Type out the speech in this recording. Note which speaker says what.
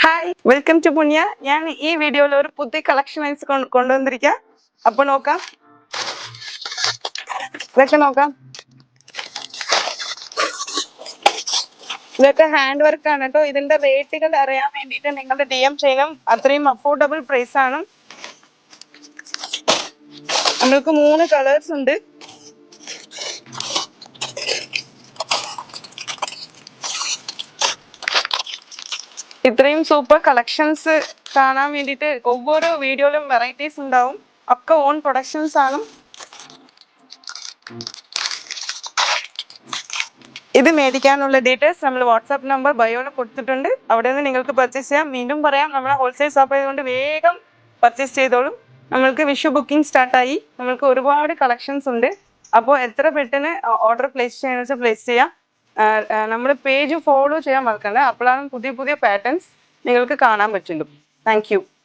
Speaker 1: Hi welcome to പുണ്യ. ഞാൻ ഈ വീഡിയോയിൽ ഒരു പുതിയ കളക്ഷൻസ് കൊണ്ടുവന്നിരിക്കാം. അപ്പൊ നോക്കാം, ഇതൊക്കെ നോക്കാം. ഇതൊക്കെ ഹാൻഡ് വർക്ക് ആണ് കേട്ടോ. ഇതിന്റെ റേറ്റുകൾ അറിയാൻ വേണ്ടിയിട്ട് നിങ്ങളുടെ DM ചെയ്യണം. അത്രയും അഫോർഡബിൾ പ്രൈസ് ആണ്. നമ്മൾക്ക് 3 കളേഴ്സ് ഉണ്ട്. ഇത്രയും സൂപ്പർ കളക്ഷൻസ് കാണാൻ വേണ്ടിയിട്ട് ഒവ്വൊരു വീഡിയോയിലും വെറൈറ്റീസ് ഉണ്ടാവും. ഒക്കെ ഓൺ പ്രൊഡക്ഷൻസ് ആണ്. ഇത് മേടിക്കാനുള്ള ഡീറ്റെയിൽസ് നമ്മൾ വാട്സാപ്പ് നമ്പർ ബയോയിൽ കൊടുത്തിട്ടുണ്ട്. അവിടെ നിന്ന് നിങ്ങൾക്ക് പർച്ചേസ് ചെയ്യാം. വീണ്ടും പറയാം, നമ്മളെ ഹോൾസെയിൽ ഷോപ്പ് ആയതുകൊണ്ട് വേഗം പർച്ചേസ് ചെയ്തോളും. നമ്മൾക്ക് വിഷു ബുക്കിംഗ് സ്റ്റാർട്ടായി. നമ്മൾക്ക് ഒരുപാട് കളക്ഷൻസ് ഉണ്ട്. അപ്പോൾ എത്ര പെട്ടെന്ന് ഓർഡർ പ്ലേസ് ചെയ്യണമെന്ന് വെച്ചാൽ പ്ലേസ് ചെയ്യാം. നമ്മുടെ പേജ് ഫോളോ ചെയ്യാൻ മറക്കണ്ട. അപ്പോഴാണ് പുതിയ പുതിയ പാറ്റേൺസ് നിങ്ങൾക്ക് കാണാൻ പറ്റുള്ളൂ. Thank you.